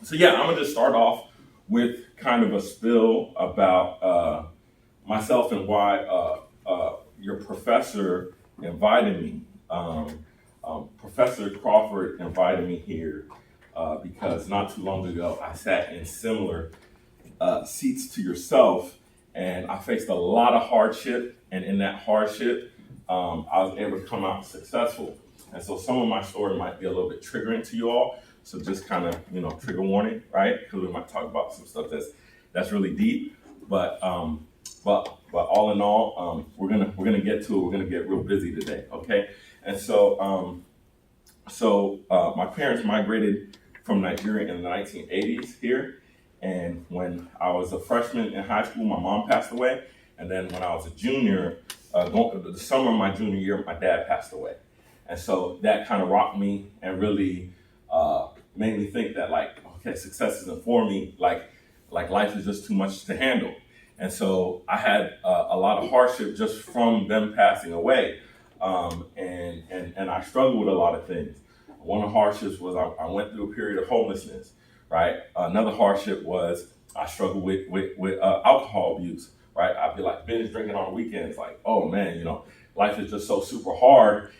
So yeah, I'm gonna just start off with kind of a spill about myself and why your professor invited me. Professor Crawford invited me here because not too long ago I sat in similar seats to yourself, and I faced a lot of hardship, and in that hardship, I was able to come out successful. And so some of my story might be a little bit triggering to you all. So just kind of, trigger warning, right? Because we might talk about some stuff that's really deep. But all in all, we're gonna get to it. We're gonna get real busy today, okay? And so my parents migrated from Nigeria in the 1980s here. And when I was a freshman in high school, my mom passed away. And then when I was a junior, the summer of my junior year, my dad passed away. And so that kind of rocked me and really made me think that, like, okay, success isn't for me. Like life is just too much to handle. And so I had a lot of hardship just from them passing away. And I struggled with a lot of things. One of the hardships was I went through a period of homelessness. Right. Another hardship was I struggled with alcohol abuse. Right. I'd be like binge drinking on the weekends. Like, oh man, life is just so super hard.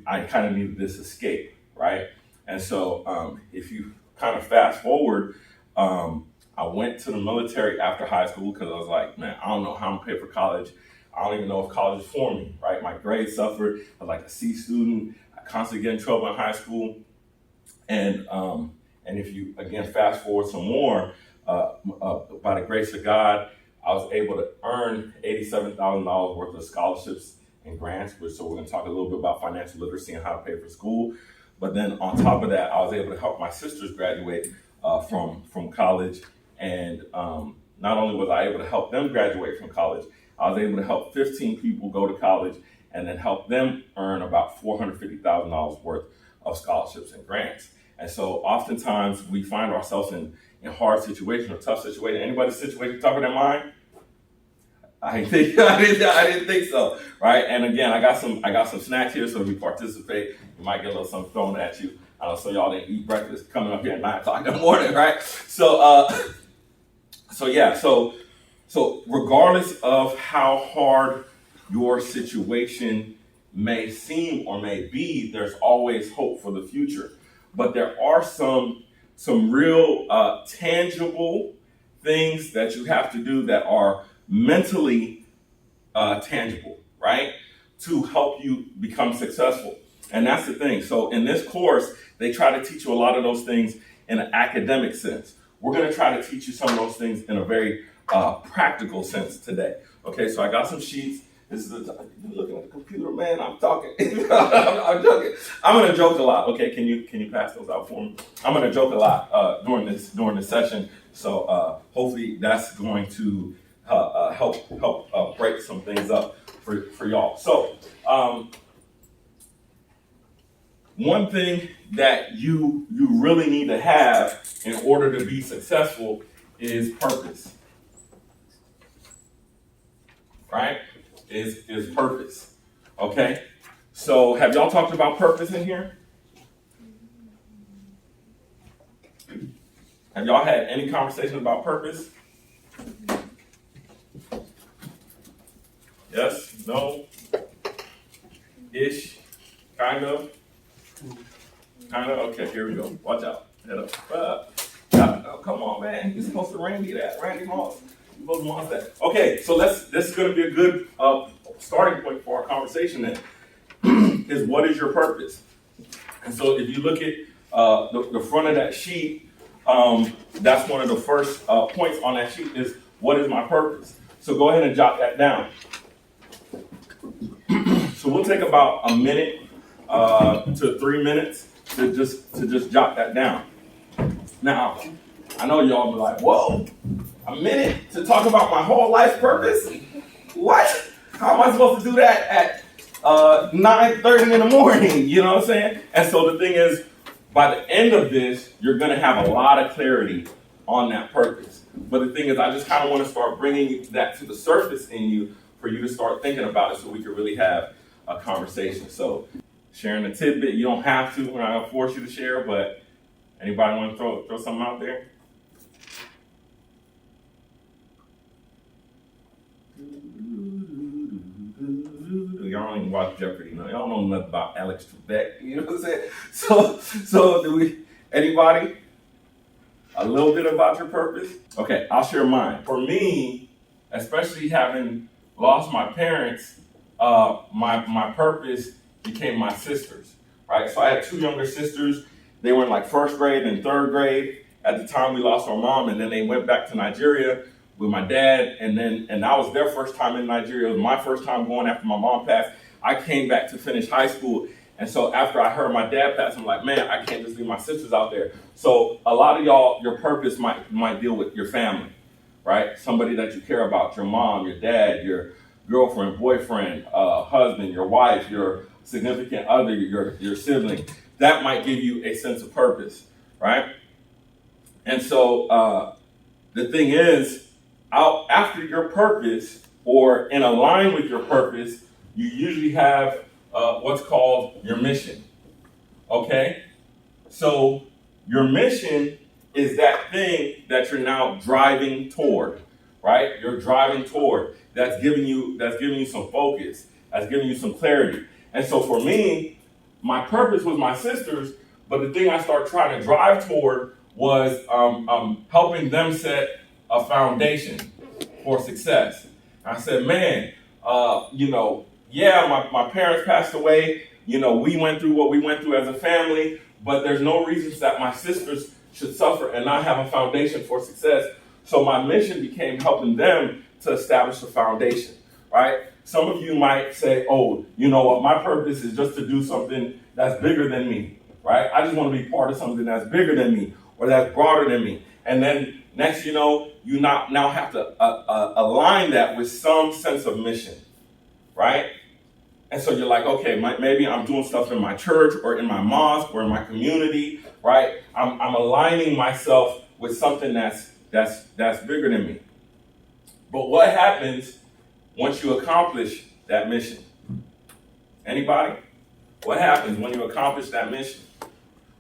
I kind of needed this escape. Right. And so if you kind of fast forward, I went to the military after high school because I was like, man, I don't know how I'm gonna pay for college. I don't even know if college is for me. Right. My grades suffered. I was like a C student. I constantly get in trouble in high school. And if you, again, fast forward some more, by the grace of God, I was able to earn $87,000 worth of scholarships and grants, so we're going to talk a little bit about financial literacy and how to pay for school. But then on top of that, I was able to help my sisters graduate from college. And not only was I able to help them graduate from college, I was able to help 15 people go to college and then help them earn about $450,000 worth of scholarships and grants. And so oftentimes we find ourselves in hard situations or tough situations. Anybody's situation tougher than mine? I didn't think so, right? And again, I got some snacks here, so if you participate, you might get a little something thrown at you. I know some of y'all didn't eat breakfast coming up here at 9 o'clock in the morning, right? So regardless of how hard your situation may seem or may be, there's always hope for the future. But there are some real tangible things that you have to do that are mentally tangible, right? To help you become successful. And that's the thing. So in this course, they try to teach you a lot of those things in an academic sense. We're going to try to teach you some of those things in a very practical sense today. Okay, so I got some sheets. You're looking at the computer, man. I'm talking. I'm joking. I'm gonna joke a lot. Okay, can you pass those out for me? I'm gonna joke a lot during this session. So hopefully that's going to help break some things up for y'all. So one thing that you really need to have in order to be successful is purpose. Right? Is purpose. Okay? So have y'all talked about purpose in here? Have y'all had any conversations about purpose? Yes? No? Ish? Kind of? Kind of? Okay, here we go. Watch out. Head up. Oh, come on, man. You're supposed to Randy Moss. That. Okay, so this is going to be a good starting point for our conversation then, is what is your purpose? And so if you look at the front of that sheet, that's one of the first points on that sheet is what is my purpose? So go ahead and jot that down. So we'll take about a minute to 3 minutes to just jot that down. Now, I know y'all be like, whoa, a minute to talk about my whole life purpose? What? How am I supposed to do that at 9:30 in the morning? You know what I'm saying? And so the thing is, by the end of this, you're going to have a lot of clarity on that purpose. But the thing is, I just kind of want to start bringing that to the surface in you for you to start thinking about it so we can really have a conversation. So sharing a tidbit. You don't have to. We're not gonna force you to share, but anybody want to throw something out there? Y'all don't even watch Jeopardy. You know, y'all don't know nothing about Alex Trebek. You know what I'm saying? So do we? Anybody? A little bit about your purpose? Okay, I'll share mine. For me, especially having lost my parents, my purpose became my sisters, right? So I had two younger sisters. They were in like first grade and third grade at the time we lost our mom, and then they went back to Nigeria with my dad, and that was their first time in Nigeria. It was my first time going after my mom passed. I came back to finish high school, and so after I heard my dad pass, I'm like, man, I can't just leave my sisters out there. So a lot of y'all, your purpose might deal with your family, right? Somebody that you care about, your mom, your dad, your girlfriend, boyfriend, husband, your wife, your significant other, your sibling. That might give you a sense of purpose, right? And so the thing is, after your purpose or in line with your purpose, you usually have what's called your mission. Okay? So your mission is that thing that you're now driving toward, right? You're driving toward. That's giving you some focus. That's giving you some clarity. And so for me, my purpose was my sisters, but the thing I started trying to drive toward was helping them set a foundation for success. I said, man, my parents passed away. We went through what we went through as a family, but there's no reasons that my sisters should suffer and not have a foundation for success. So my mission became helping them to establish a foundation, right? Some of you might say, oh, you know what, my purpose is just to do something that's bigger than me, right? I just want to be part of something that's bigger than me or that's broader than me. And then next, you now have to align that with some sense of mission, right? And so you're like, okay, maybe I'm doing stuff in my church or in my mosque or in my community, right? I'm aligning myself with something that's bigger than me. But what happens once you accomplish that mission? Anybody? What happens when you accomplish that mission?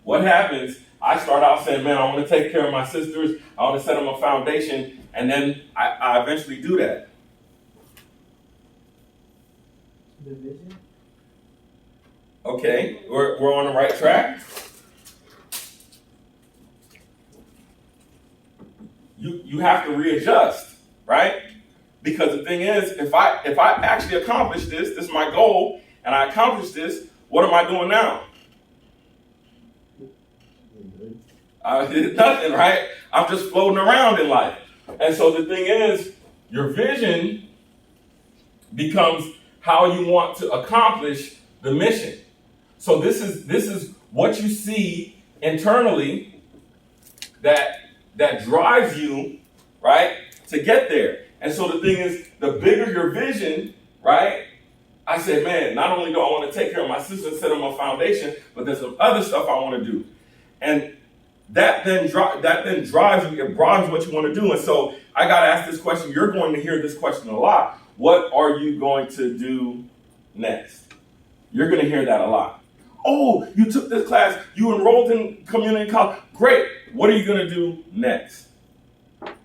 What happens? I start out saying, man, I want to take care of my sisters. I want to set them a foundation. And then I eventually do that. The vision? Okay, we're on the right track. You have to readjust, right? Because the thing is, if I actually accomplish this is my goal, and I accomplish this, what am I doing now? I did nothing, right? I'm just floating around in life. And so the thing is, your vision becomes how you want to accomplish the mission. So this is what you see internally that drives you, right, to get there. And so the thing is, the bigger your vision, right? I said, man, not only do I want to take care of my sister and set them a foundation, but there's some other stuff I want to do. And that then drives you, it broadens what you want to do. And so I got to ask this question. You're going to hear this question a lot. What are you going to do next? You're going to hear that a lot. Oh, you took this class. You enrolled in community college. Great. What are you going to do next?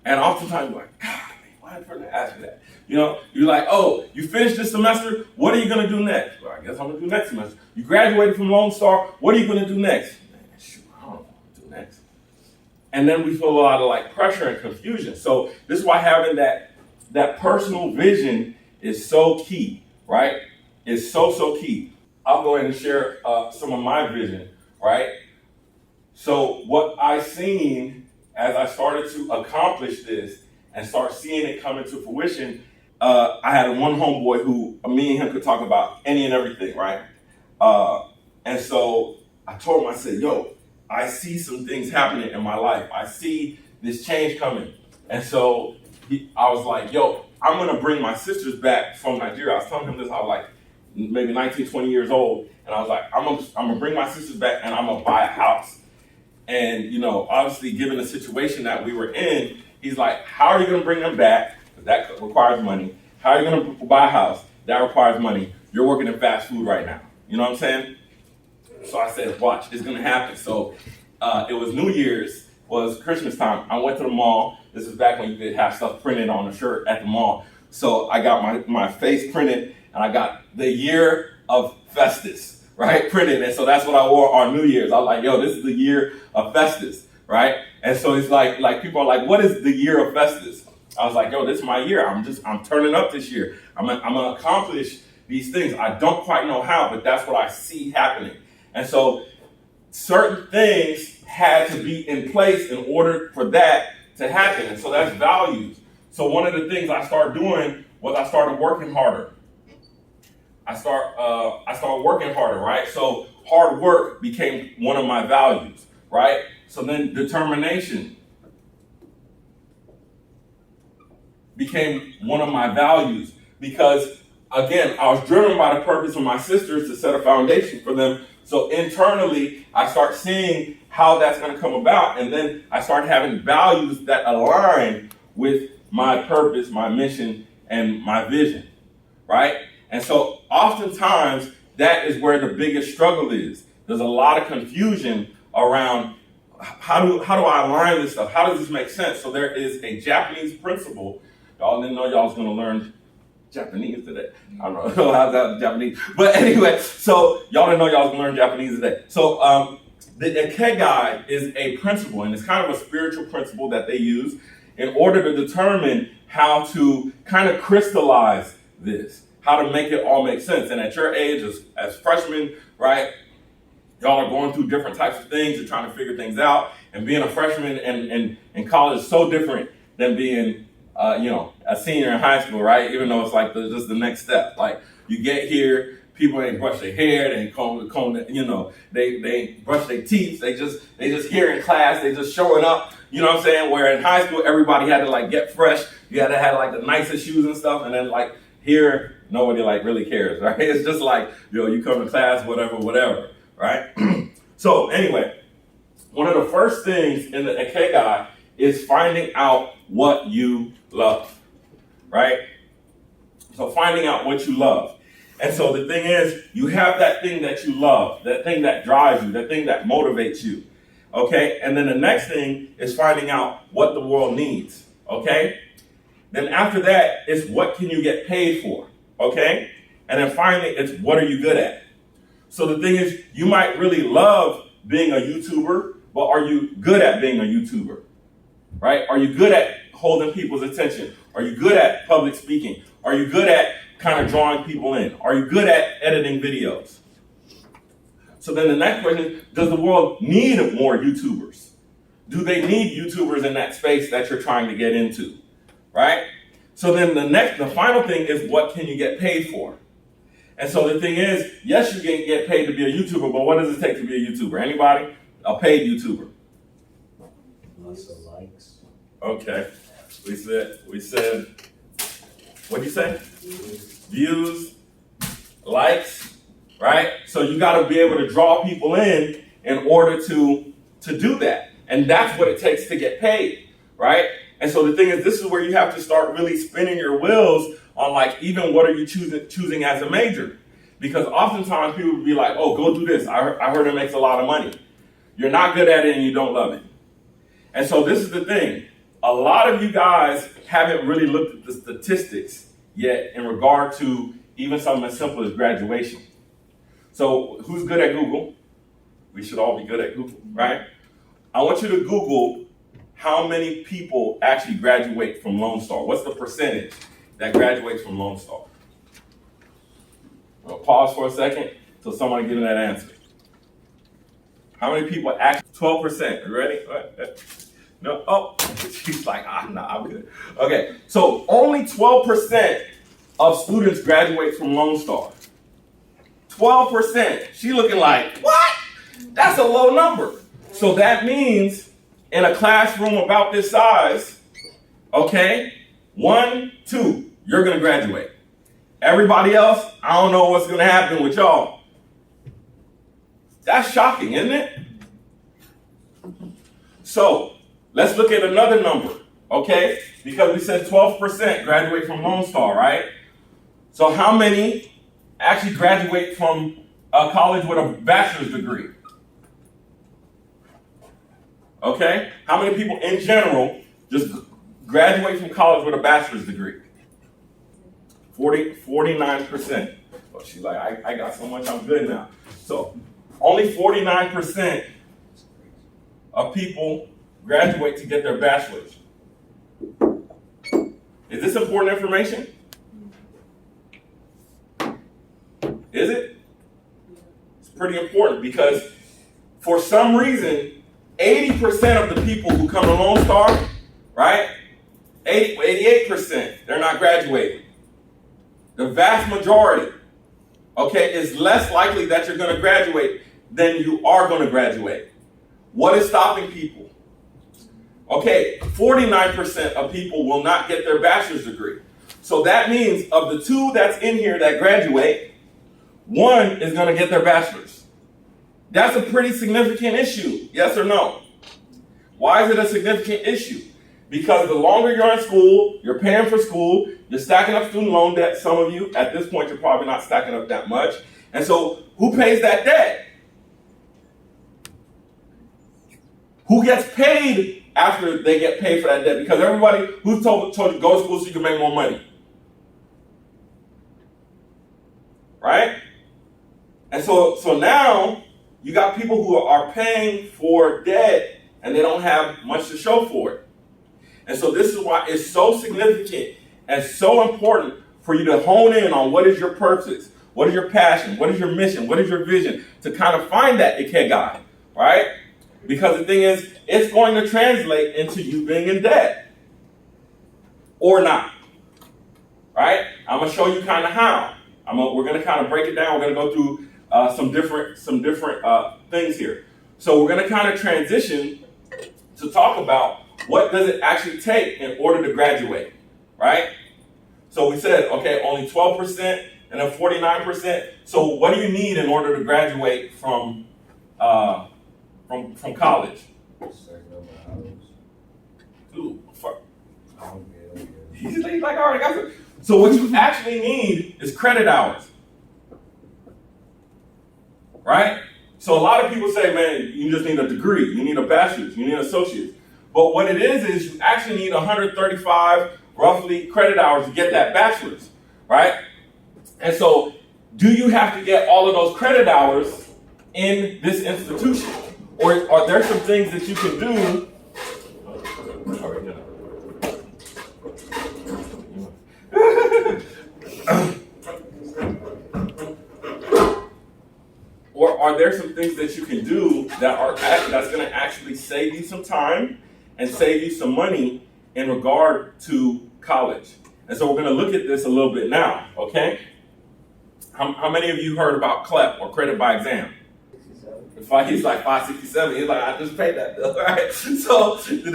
And oftentimes you're like, God, why did I person ask me that? You're like, oh, you finished this semester. What are you going to do next? Well, I guess I'm going to do next semester. You graduated from Lone Star. What are you going to do next? Man, shoot, I don't know what I'm going to do next. And then we feel a lot of pressure and confusion. So this is why having that personal vision is so key, right? It's so key. I'll go ahead and share some of my vision, right? So what I seen as I started to accomplish this and start seeing it come into fruition, I had one homeboy who me and him could talk about any and everything, right? And so I told him, I said, yo, I see some things happening in my life. I see this change coming. And so I was like, yo, I'm going to bring my sisters back from Nigeria. I was telling him this, I was like maybe 19, 20 years old. And I was like, I'm going to bring my sisters back and I'm going to buy a house. And, obviously given the situation that we were in, he's like, how are you going to bring them back? Because that requires money. How are you going to buy a house? That requires money. You're working in fast food right now. You know what I'm saying? So I said, watch, it's gonna happen. So it was New Year's, was Christmas time. I went to the mall. This is back when you could have stuff printed on a shirt at the mall. So I got my face printed, and I got the year of Festus, right, printed. And so that's what I wore on New Year's. I was like, yo, this is the year of Festus, right? And so it's like people are like, what is the year of Festus? I was like, yo, this is my year. I'm turning up this year. I'm gonna accomplish these things. I don't quite know how, but that's what I see happening. And so certain things had to be in place in order for that to happen. And so that's values. So one of the things I started doing was I started working harder. I started working harder, right? So hard work became one of my values, right? So then determination became one of my values because, again, I was driven by the purpose of my sisters to set a foundation for them. So internally, I start seeing how that's going to come about, and then I start having values that align with my purpose, my mission, and my vision, right? And so oftentimes, that is where the biggest struggle is. There's a lot of confusion around how do I align this stuff? How does this make sense? So there is a Japanese principle. Y'all didn't know y'all was going to learn Japanese today. I don't know how's that Japanese. But anyway, so y'all didn't know y'all was going to learn Japanese today. So the Ikigai is a principle, and it's kind of a spiritual principle that they use in order to determine how to kind of crystallize this, how to make it all make sense. And at your age, as freshmen, right, y'all are going through different types of things. You're trying to figure things out. And being a freshman in college is so different than being a senior in high school, right? Even though it's like just the next step. Like you get here, people ain't brush their hair, they ain't comb they ain't brush their teeth. They just here in class, they just showing up. You know what I'm saying? Where in high school, everybody had to like get fresh. You had to have like the nicest shoes and stuff. And then like here, nobody like really cares, right? It's just like, you come to class, whatever, right? So anyway, one of the first things in the Ikigai is finding out what you love, right? So finding out what you love. And so the thing is, you have that thing that you love, that thing that drives you, that thing that motivates you, okay? And then the next thing is finding out what the world needs, okay? Then after that, it's what can you get paid for, okay? And then finally, it's what are you good at? So the thing is, you might really love being a YouTuber, but are you good at being a YouTuber, right? Are you good at holding people's attention? Are you good at public speaking? Are you good at kind of drawing people in? Are you good at editing videos? So then the next question is, does the world need more YouTubers? Do they need YouTubers in that space that you're trying to get into, right? So then the final thing is, what can you get paid for? And so the thing is, yes, you can get paid to be a YouTuber, but what does it take to be a YouTuber? Anybody? A paid YouTuber. Lots of likes. Okay. We said, what'd you say? Views, likes, right? So you got to be able to draw people in order to do that. And that's what it takes to get paid, right? And so the thing is, this is where you have to start really spinning your wheels on like, even what are you choosing as a major? Because oftentimes people will be like, oh, go do this. I heard it makes a lot of money. You're not good at it and you don't love it. And so this is the thing. A lot of you guys haven't really looked at the statistics yet in regard to even something as simple as graduation. So who's good at Google? We should all be good at Google, right? I want you to Google how many people actually graduate from Lone Star. What's the percentage that graduates from Lone Star? I'll pause for a second till somebody gives that answer. How many people actually? 12%. You ready? No. Oh, she's like, no, I'm good. Okay, so only 12% of students graduate from Lone Star. 12%. She looking like, what? That's a low number. So that means in a classroom about this size, okay, 1, 2, you're gonna graduate. Everybody else, I don't know what's gonna happen with y'all. That's shocking, isn't it? So let's look at another number, okay? Because we said 12% graduate from Lone Star, right? So how many actually graduate from a college with a bachelor's degree? Okay? How many people in general just graduate from college with a bachelor's degree? 49%. Oh, she's like, I got so much, I'm good now. So only 49% of people graduate to get their bachelor's. Is this important information? Is it? It's pretty important because for some reason, 80% of the people who come to Lone Star, right? 88%, they're not graduating. The vast majority, okay, is less likely that you're going to graduate than you are going to graduate. What is stopping people? Okay, 49% of people will not get their bachelor's degree. So that means of the two that's in here that graduate, one is going to get their bachelor's. That's a pretty significant issue, yes or no? Why is it a significant issue? Because the longer you're in school, you're paying for school, you're stacking up student loan debt. Some of you, at this point, you're probably not stacking up that much. And so who pays that debt? Who gets paid after they get paid for that debt? Because everybody who's told you go to school so you can make more money. Right? And so now you got people who are paying for debt and they don't have much to show for it. And so this is why it's so significant and so important for you to hone in on what is your purpose, what is your passion, what is your mission, what is your vision, to kind of find that ikigai, right? Because the thing is, it's going to translate into you being in debt or not, right? I'm going to show you kind of how. We're going to kind of break it down. We're going to go through some different things here. So we're going to kind of transition to talk about what does it actually take in order to graduate, right? So we said, okay, only 12% and then 49%. So what do you need in order to graduate from college? Ooh, fuck. He's like, I already got it. So what you actually need is credit hours, right? So a lot of people say, man, you just need a degree, you need a bachelor's, you need an associate's. But what it is you actually need 135 roughly credit hours to get that bachelor's, right? And so do you have to get all of those credit hours in this institution? Or are there some things that you can do? Or are there some things that you can do that's going to actually save you some time and save you some money in regard to college? And so we're going to look at this a little bit now, okay? How many of you heard about CLEP or credit by exam? He's like 567. He's like, I just paid that bill, right? So it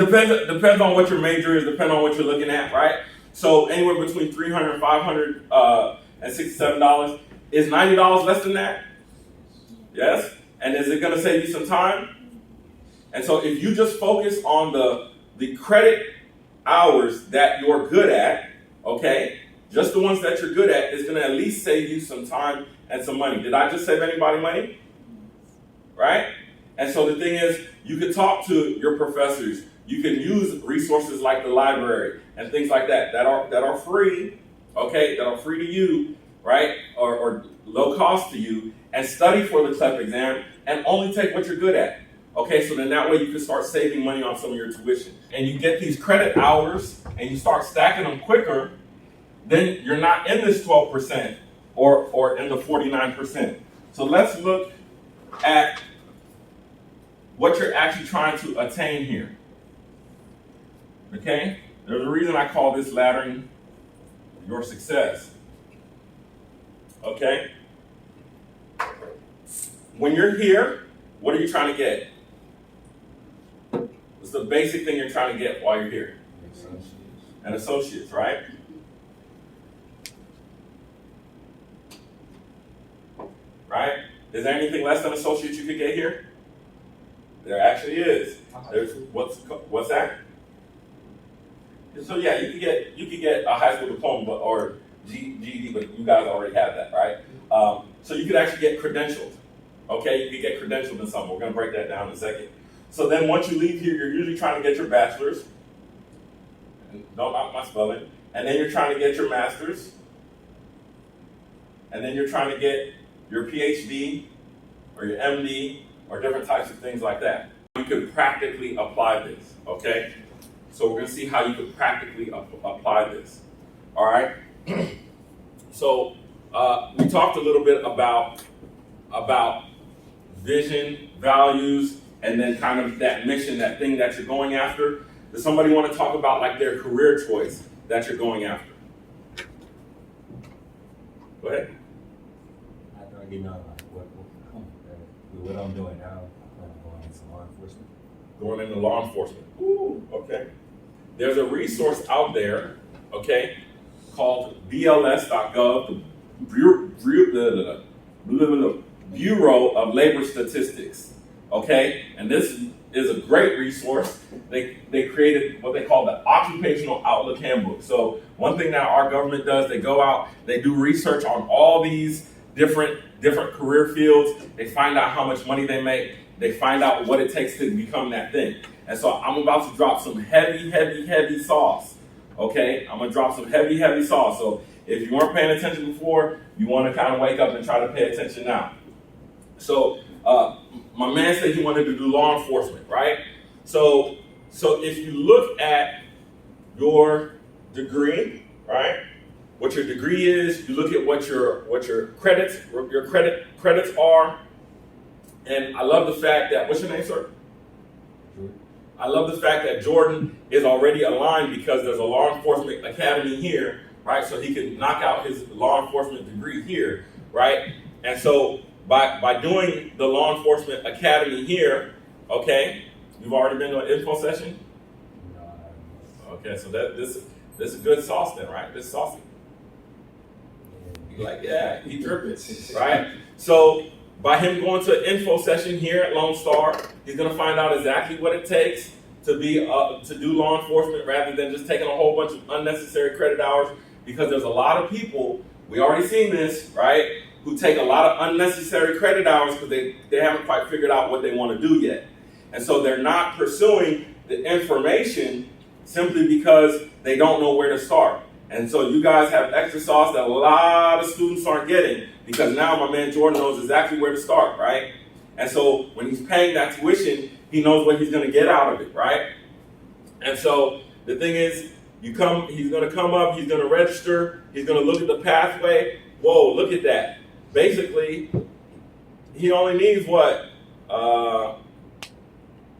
depends on what your major is, depends on what you're looking at, right? So anywhere between $300 and $500 and $67. Is $90 less than that? Yes? And is it going to save you some time? And so if you just focus on the credit hours that you're good at, okay, just the ones that you're good at, is going to at least save you some time and some money. Did I just save anybody money? Right? And so the thing is, you can talk to your professors. You can use resources like the library and things like that are free, okay, that are free to you, right, or low cost to you, and study for the CLEP exam and only take what you're good at. Okay, so then that way you can start saving money on some of your tuition. And you get these credit hours and you start stacking them quicker, then you're not in this 12% or in the 49%. So let's look at what you're actually trying to attain here. Okay? There's a reason I call this laddering your success. Okay? When you're here, what are you trying to get? What's the basic thing you're trying to get while you're here? An associate's, right? Right? Is there anything less than associates you could get here? There actually is. There's what's that? So yeah, you could get a high school diploma or GED, but you guys already have that, right? So you could actually get credentialed. Okay, you could get credentialed in something. We're going to break that down in a second. So then once you leave here, you're usually trying to get your bachelor's. Don't knock my spelling. And then you're trying to get your master's. And then you're trying to get your PhD or your MD or different types of things like that. You could practically apply this, okay? So we're going to see how you could practically apply this, all right? So we talked a little bit about vision, values, and then kind of that mission, that thing that you're going after. Does somebody want to talk about like their career choice that you're going after? Go ahead. I already know like what I'm doing now. I'm going into law enforcement. Going into law enforcement. Ooh, okay. There's a resource out there, okay, called BLS.gov, the Bureau of Labor Statistics, okay? And this is a great resource. They created what they call the Occupational Outlook Handbook. So one thing that our government does, they go out, they do research on all these different career fields. They find out how much money they make. They find out what it takes to become that thing. And so I'm about to drop some heavy sauce, okay? I'm gonna drop some heavy sauce. So if you weren't paying attention before, you wanna kind of wake up and try to pay attention now. So my man said he wanted to do law enforcement, right? So if you look at your degree, right? What your degree is, you look at what your credits are, and I love the fact that, what's your name, sir? I love the fact that Jordan is already aligned because there's a law enforcement academy here, right? So he can knock out his law enforcement degree here, right? And so by doing the law enforcement academy here, okay, you've already been to an info session? Okay, so this is good sauce then, right? This is saucy. Like, yeah, he dripping, right? So by him going to an info session here at Lone Star, he's gonna find out exactly what it takes to be to do law enforcement rather than just taking a whole bunch of unnecessary credit hours, because there's a lot of people, we already seen this, right, who take a lot of unnecessary credit hours because they haven't quite figured out what they want to do yet. And so they're not pursuing the information simply because they don't know where to start. And so you guys have extra sauce that a lot of students aren't getting, because now my man Jordan knows exactly where to start, right? And so when he's paying that tuition, he knows what he's going to get out of it, right? And so the thing is, he's going to come up, he's going to register, he's going to look at the pathway. Whoa, look at that. Basically, he only needs what?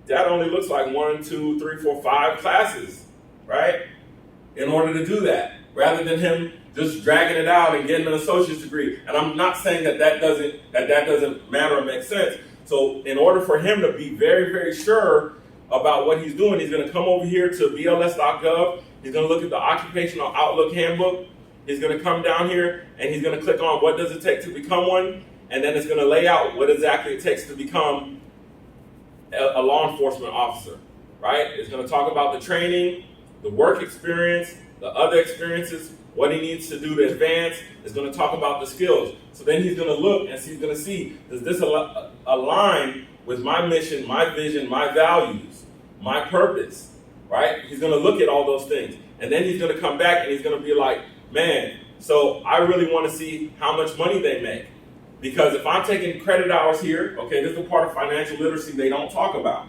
That only looks like 1, 2, 3, 4, 5 classes, right? In order to do that, rather than him just dragging it out and getting an associate's degree. And I'm not saying that doesn't matter or make sense. So in order for him to be very, very sure about what he's doing, he's going to come over here to BLS.gov. He's going to look at the Occupational Outlook Handbook. He's going to come down here and he's going to click on what does it take to become one, and then it's going to lay out what exactly it takes to become a law enforcement officer, right? It's going to talk about the training, the work experience, the other experiences, what he needs to do to advance. It's going to talk about the skills. So then he's going to look and he's going to see, does this align with my mission, my vision, my values, my purpose, right? He's going to look at all those things. And then he's going to come back and he's going to be like, man, so I really want to see how much money they make. Because if I'm taking credit hours here, okay, this is the part of financial literacy they don't talk about,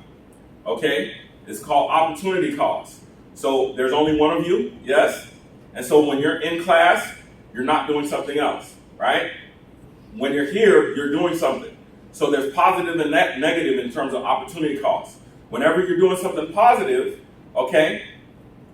okay? It's called opportunity cost. So there's only one of you, yes? And so when you're in class, you're not doing something else, right? When you're here, you're doing something. So there's positive and negative in terms of opportunity costs. Whenever you're doing something positive, okay,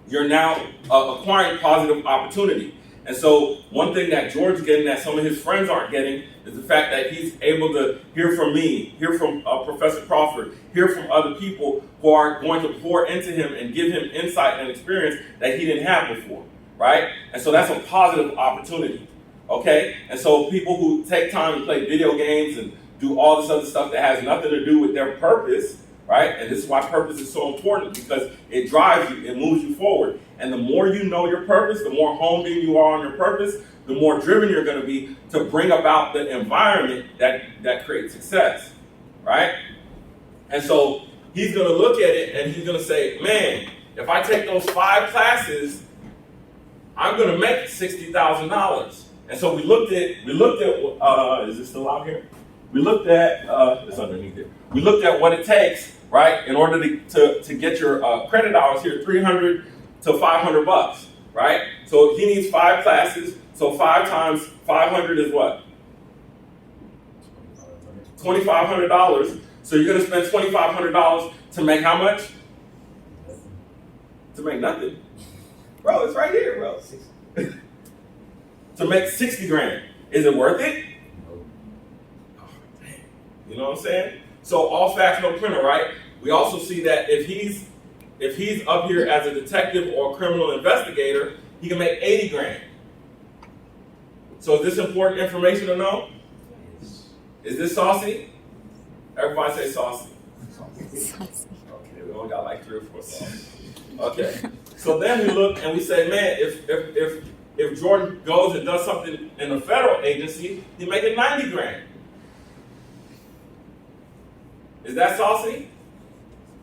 you're now acquiring positive opportunity. And so one thing that George's getting that some of his friends aren't getting is the fact that he's able to hear from me, hear from Professor Crawford, hear from other people who are going to pour into him and give him insight and experience that he didn't have before, right? And so that's a positive opportunity, okay? And so people who take time to play video games and do all this other stuff that has nothing to do with their purpose, right? And this is why purpose is so important, because it drives you, it moves you forward. And the more you know your purpose, the more honed in you are on your purpose, the more driven you're going to be to bring about the environment that creates success, right? And so he's going to look at it and he's going to say, man, if I take those 5 classes, I'm going to make $60,000. And so we looked at, is this still out here? We looked at, it's underneath it. We looked at what it takes, right, in order to get your credit hours here, 300 to 500 bucks, right? So he needs 5 classes. So 5 times 500 is what? $2,500. So you're going to spend $2,500 to make how much? To make nothing. Bro, it's right here, bro. To make 60 grand. Is it worth it? Oh, damn. You know what I'm saying? So all facts, no printer, right? We also see that if he's up here as a detective or a criminal investigator, he can make 80 grand. So is this important information to know? Is this saucy? Everybody say saucy. Saucy. Okay, we only got like 3 or 4 saucy. Okay. So then we look and we say, man, if Jordan goes and does something in a federal agency, he's making 90 grand. Is that saucy?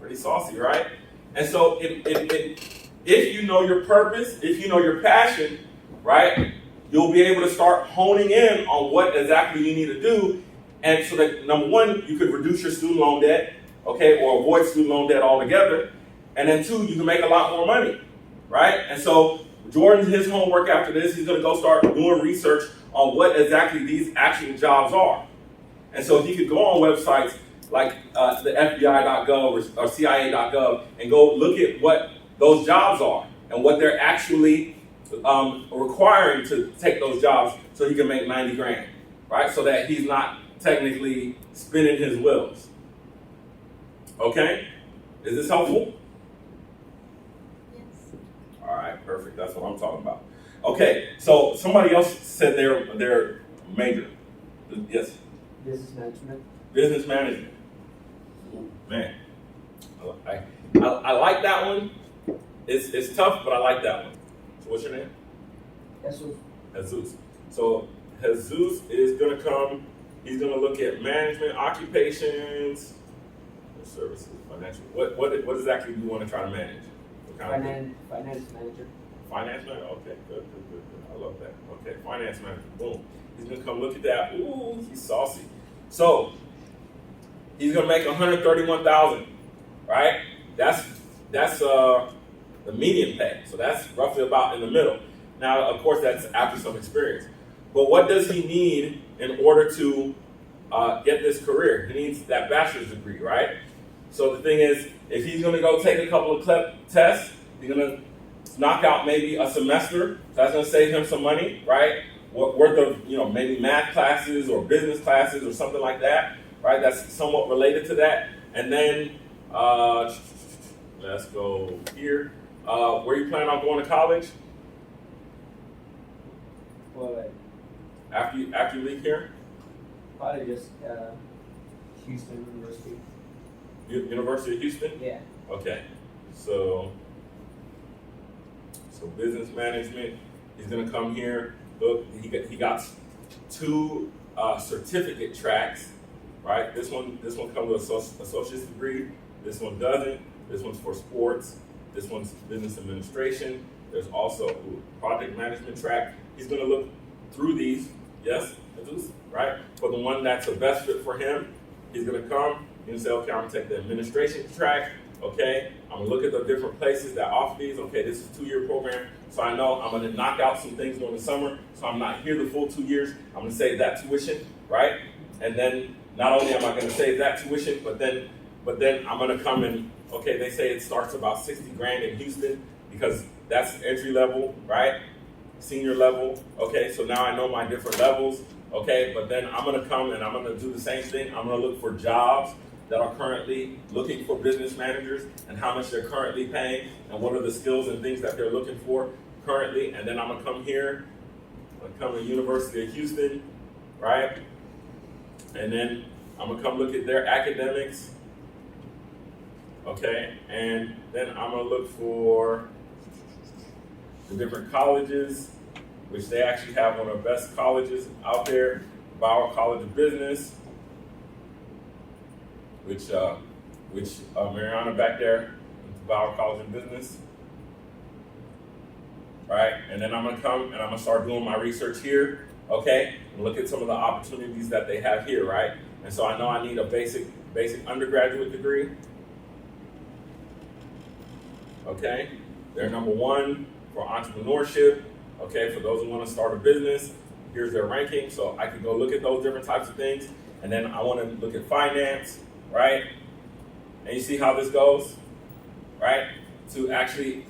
Pretty saucy, right? And so if you know your purpose, if you know your passion, right, you'll be able to start honing in on what exactly you need to do. And so that, number one, you could reduce your student loan debt, okay, or avoid student loan debt altogether. And then 2, you can make a lot more money, right? And so his homework after this, he's going to go start doing research on what exactly these actual jobs are. And so he could go on websites like the FBI.gov or CIA.gov and go look at what those jobs are and what they're actually requiring to take those jobs so he can make 90 grand, right? So that he's not technically spinning his wheels. Okay? Is this helpful? Yes. All right, perfect. That's what I'm talking about. Okay, so somebody else said their major. Yes? Business management. Business management. Ooh, man, I like that one. It's tough, but I like that one. So what's your name? Jesus. So Jesus is going to come. He's going to look at management, occupations, services, financial. What exactly do you want to try to manage? Finance manager. Finance manager? Okay, good. I love that. Okay, finance manager. Boom. He's going to come look at that. Ooh, he's saucy. So he's going to make $131,000, right? That's the median pay. So that's roughly about in the middle. Now, of course, that's after some experience. But what does he need in order to get this career? He needs that bachelor's degree, right? So the thing is, if he's going to go take a couple of tests, he's going to knock out maybe a semester. So that's going to save him some money, right? Worth of, maybe math classes or business classes or something like that, right? That's somewhat related to that. And then let's go here. Where you plan on going to college? Well, After you leave here? probably just Houston University. University of Houston? Yeah. Okay. So business management. He's gonna come here. Look, he got 2 certificate tracks, right? This one comes with associate's degree. This one doesn't. This one's for sports. This one's business administration. There's also a project management track. He's gonna look through these. Yes, right? For the one that's the best fit for him, he's gonna come. He's gonna say, okay, I'm gonna take the administration track. Okay, I'm gonna look at the different places that offer these. Okay, this is a 2-year program, so I know I'm gonna knock out some things during the summer, so I'm not here the full 2 years. I'm gonna save that tuition, right? And then not only am I gonna save that tuition, but then I'm gonna come and, okay, they say it starts about 60 grand in Houston because that's entry level, right? Senior level. Okay, so now I know my different levels. Okay, but then I'm gonna come and I'm gonna do the same thing. I'm gonna look for jobs that are currently looking for business managers and how much they're currently paying and what are the skills and things that they're looking for currently. And then I'm gonna come here, I'm gonna come to University of Houston, right? And then I'm gonna come look at their academics. Okay, and then I'm gonna look for the different colleges, which they actually have one of the best colleges out there, Bauer College of Business, which Mariana back there, Bauer College of Business, right? And then I'm gonna come and I'm gonna start doing my research here, okay? And look at some of the opportunities that they have here, right? And so I know I need a basic undergraduate degree. Okay, they're number one for entrepreneurship. Okay, for those who want to start a business, here's their ranking. So I can go look at those different types of things. And then I want to look at finance, right? And you see how this goes, right? To actually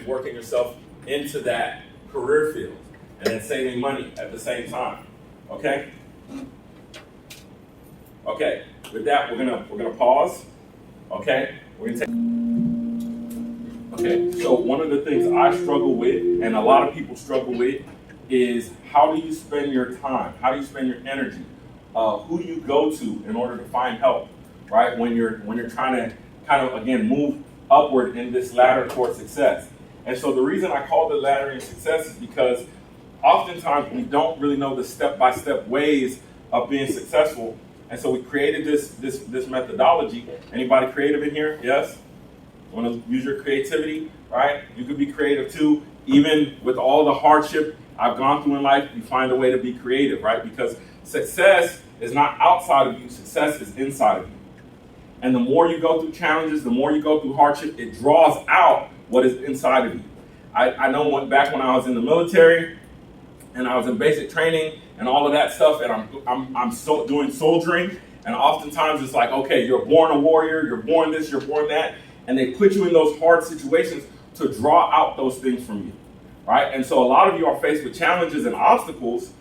working yourself into that career field and then saving money at the same time. Okay? Okay, with that, we're gonna pause. Okay? We're gonna take. Okay, so one of the things I struggle with, and a lot of people struggle with, is how do you spend your time? How do you spend your energy? Who do you go to in order to find help, right? When you're trying to kind of, again, move upward in this ladder towards success. And so the reason I call it ladder in success is because oftentimes we don't really know the step-by-step ways of being successful. And so we created this methodology. Anybody creative in here? Yes? Want to use your creativity, right? You could be creative too. Even with all the hardship I've gone through in life, you find a way to be creative, right? Because success is not outside of you, success is inside of you. And the more you go through challenges, the more you go through hardship, it draws out what is inside of you. I know back when I was in the military and I was in basic training and all of that stuff, and I'm doing soldiering, and oftentimes it's like, okay, you're born a warrior, you're born this, you're born that. And they put you in those hard situations to draw out those things from you, right? And so a lot of you are faced with challenges and obstacles,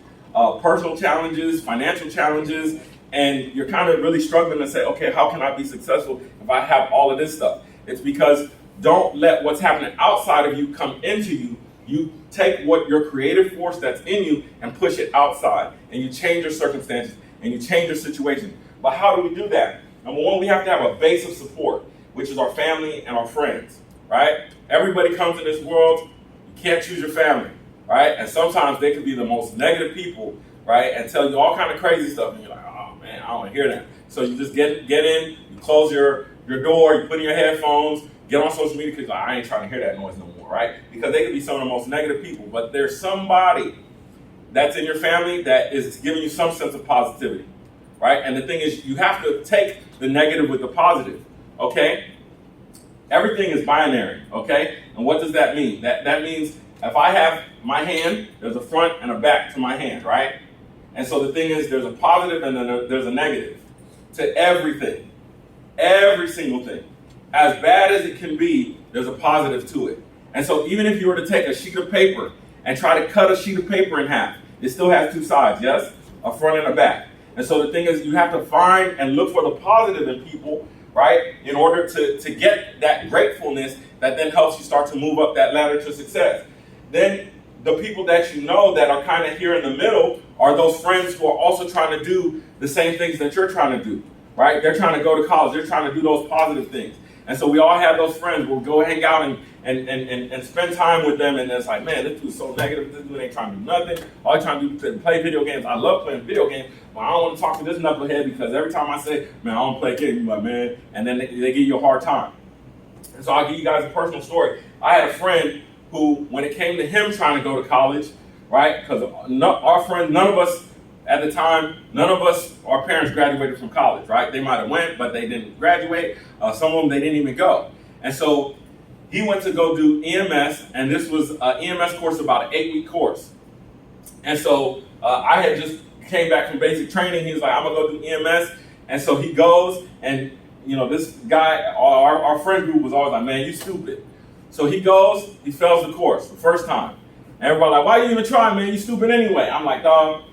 personal challenges, financial challenges, and you're kind of really struggling to say, okay, how can I be successful if I have all of this stuff? It's because don't let what's happening outside of you come into you. You take what your creative force that's in you and push it outside, and you change your circumstances, and you change your situation. But how do we do that? Number one, we have to have a base of support, which is our family and our friends, right? Everybody comes in this world, you can't choose your family, right? And sometimes they could be the most negative people, right? And tell you all kind of crazy stuff, and you're like, oh man, I don't want to hear that. So you just get in, you close your door, you put in your headphones, get on social media, because I ain't trying to hear that noise no more, right? Because they could be some of the most negative people, but there's somebody that's in your family that is giving you some sense of positivity, right? And the thing is, you have to take the negative with the positive. Okay? Everything is binary, okay? And what does that mean? That means if I have my hand, there's a front and a back to my hand, right? And so the thing is, there's a positive and then there's a negative to everything. Every single thing. As bad as it can be, there's a positive to it. And so even if you were to take a sheet of paper and try to cut a sheet of paper in half, it still has two sides, yes? A front and a back. And so the thing is, you have to find and look for the positive in people, right? In order to get that gratefulness that then helps you start to move up that ladder to success. Then the people that you know that are kind of here in the middle are those friends who are also trying to do the same things that you're trying to do, right? They're trying to go to college. They're trying to do those positive things. And so we all have those friends. We'll go hang out and spend time with them. And it's like, man, this dude's so negative. This dude ain't trying to do nothing. All he's trying to do is play video games. I love playing video games, but I don't want to talk to this knucklehead because every time I say, man, I don't play games, like, man, and then they give you a hard time. And so I'll give you guys a personal story. I had a friend who, when it came to him trying to go to college, right, because our friends, none of us, at the time, our parents graduated from college, right? They might have went, but they didn't graduate. Some of them, they didn't even go. And so he went to go do EMS, and this was an EMS course, about an 8-week course. And so I had just came back from basic training. He was like, I'm going to go do EMS. And so he goes, and this guy, our friend group was always like, man, you stupid. So he goes, he fails the course the first time. And everybody like, why you even try, man? You stupid anyway. I'm like, dog,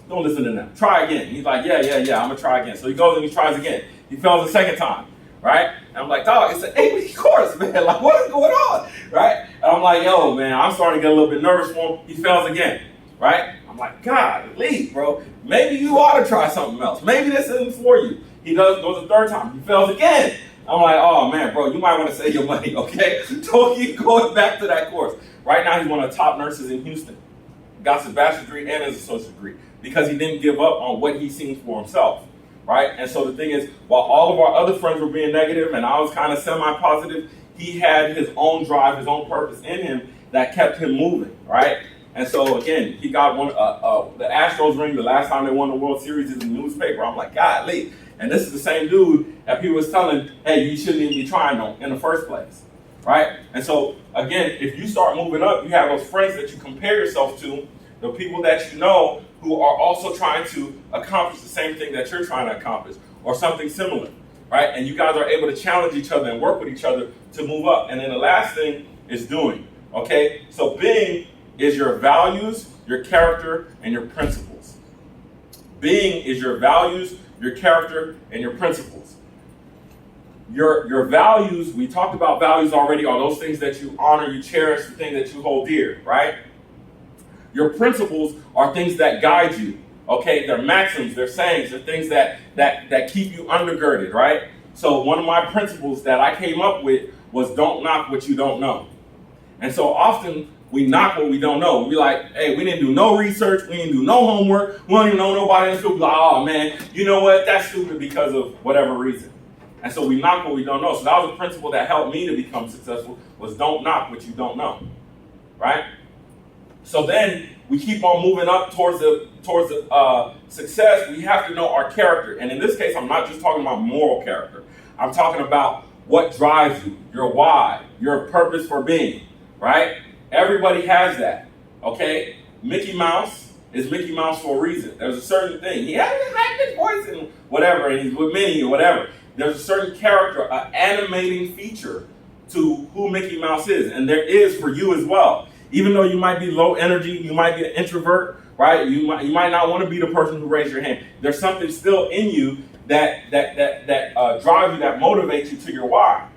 don't listen to them. Try again. He's like, yeah, I'm going to try again. So he goes and he tries again. He fails the second time, right? And I'm like, dog, it's an 8-week course, man. Like, what is going on, right? And I'm like, yo, man, I'm starting to get a little bit nervous for him. He fails again, right? I'm like, God, leave, bro. Maybe you ought to try something else. Maybe this isn't for you. He goes a third time. He fails again. I'm like, oh man, bro, you might want to save your money, okay? Don't keep going back to that course. Right now, he's one of the top nurses in Houston. Got his bachelor's degree and his associate's degree because he didn't give up on what he seen for himself, right? And so the thing is, while all of our other friends were being negative and I was kind of semi-positive, he had his own drive, his own purpose in him that kept him moving, right? And so again, he got one the Astros ring the last time they won the World Series in the newspaper. I'm like, golly. And this is the same dude that people was telling, hey, you shouldn't even be trying on in the first place, right? And so again, if you start moving up, you have those friends that you compare yourself to, the people that you know who are also trying to accomplish the same thing that you're trying to accomplish or something similar, right? And you guys are able to challenge each other and work with each other to move up. And then the last thing is doing, okay? So being is your values, your character, and your principles. Being is your values, your character, and your principles. Your values, we talked about values already, are those things that you honor, you cherish, the things that you hold dear, right? Your principles are things that guide you, okay? They're maxims, they're sayings, they're things that keep you undergirded, right? So one of my principles that I came up with was don't knock what you don't know. And so often we knock what we don't know. We like, hey, we didn't do no research, we didn't do no homework, we don't even know nobody in the school. Like, oh man, you know what? That's stupid because of whatever reason. And so we knock what we don't know. So that was a principle that helped me to become successful, was don't knock what you don't know, right? So then we keep on moving up towards the success. We have to know our character. And in this case, I'm not just talking about moral character. I'm talking about what drives you, your why, your purpose for being, right? Everybody has that, okay? Mickey Mouse is Mickey Mouse for a reason. There's a certain thing. He has a high-pitched voice and whatever, and he's with Minnie or whatever. There's a certain character, an animating feature to who Mickey Mouse is, and there is for you as well. Even though you might be low energy, you might be an introvert, right? You might not want to be the person who raised your hand. There's something still in you that drives you, that motivates you to your why.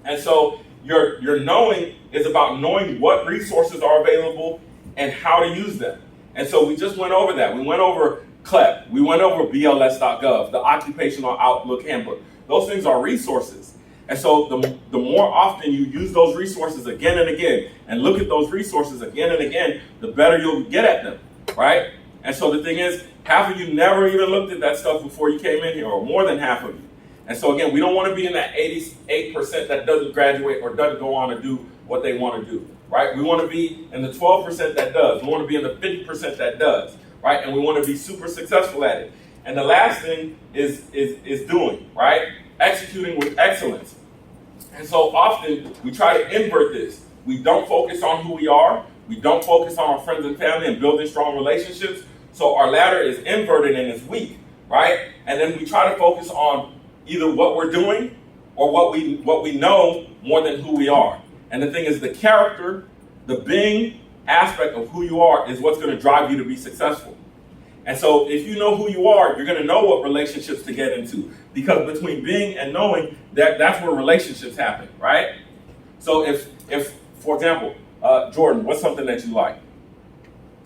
And so your knowing is about knowing what resources are available and how to use them. And so we just went over that. We went over CLEP. We went over BLS.gov, the Occupational Outlook Handbook. Those things are resources. And so the more often you use those resources again and again and look at those resources again and again, the better you'll get at them, right? And so the thing is, half of you never even looked at that stuff before you came in here, or more than half of you. And so again, we don't want to be in that 88% that doesn't graduate or doesn't go on to do what they want to do, right? We want to be in the 12% that does. We want to be in the 50% that does, right? And we want to be super successful at it. And the last thing is doing, right? Executing with excellence. And so often we try to invert this. We don't focus on who we are. We don't focus on our friends and family and building strong relationships. So our ladder is inverted and it's weak, right? And then we try to focus on either what we're doing or what we know more than who we are. And the thing is, the character, the being aspect of who you are is what's going to drive you to be successful. And so if you know who you are, you're going to know what relationships to get into. Because between being and knowing, that's where relationships happen, right? So if for example, Jordan, what's something that you like?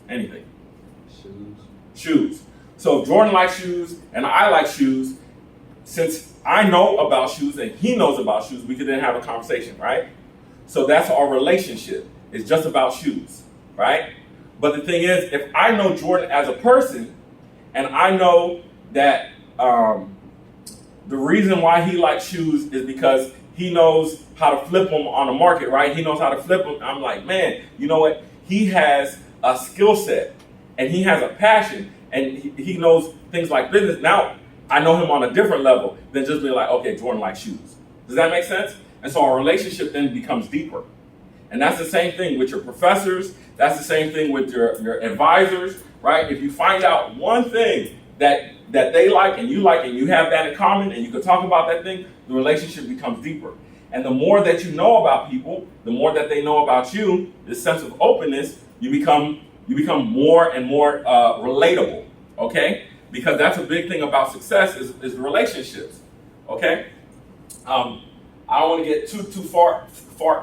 Anything? Shoes. So if Jordan likes shoes and I like shoes, since I know about shoes and he knows about shoes, we can then have a conversation, right? So that's our relationship. It's just about shoes, right? But the thing is, if I know Jordan as a person, and I know that the reason why he likes shoes is because he knows how to flip them on the market, right? He knows how to flip them. I'm like, man, you know what? He has a skill set, and he has a passion, and he knows things like business. Now, I know him on a different level than just being like, okay, Jordan likes shoes. Does that make sense? And so our relationship then becomes deeper. And that's the same thing with your professors. That's the same thing with your advisors, right? If you find out one thing that they like and you have that in common and you can talk about that thing, the relationship becomes deeper. And the more that you know about people, the more that they know about you, this sense of openness, you become more and more relatable, okay? Because that's a big thing about success is the relationships, okay? I don't want to get too far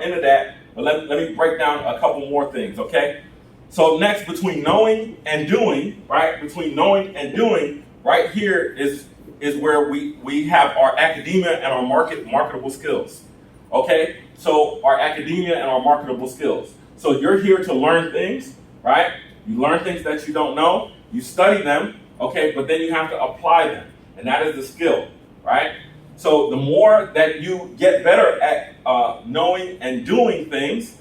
into that, but let me break down a couple more things, okay? So next, between knowing and doing, right? Between knowing and doing, right here is is where we have our academia and our marketable skills. Okay, so our academia and our marketable skills. So you're here to learn things, right? You learn things that you don't know, you study them, okay, but then you have to apply them, and that is the skill, right? So the more that you get better at knowing and doing things,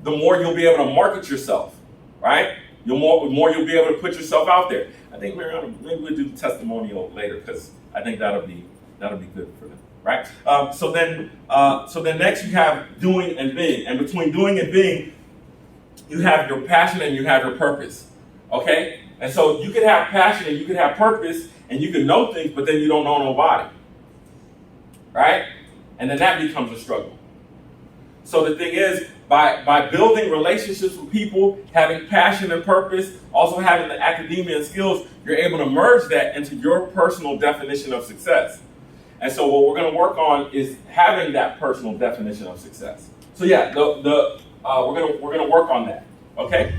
the more you'll be able to market yourself, right? The more you'll be able to put yourself out there. I think Mariana, maybe we'll do the testimonial later because I think that'll be good for them, right? So then next you have doing and being, and between doing and being, you have your passion and you have your purpose, okay? And so you could have passion and you could have purpose and you can know things, but then you don't know nobody, right? And then that becomes a struggle. So the thing is, by building relationships with people, having passion and purpose, also having the academia and skills, you're able to merge that into your personal definition of success. And so what we're going to work on is having that personal definition of success. So yeah, we're going to work on that. Okay.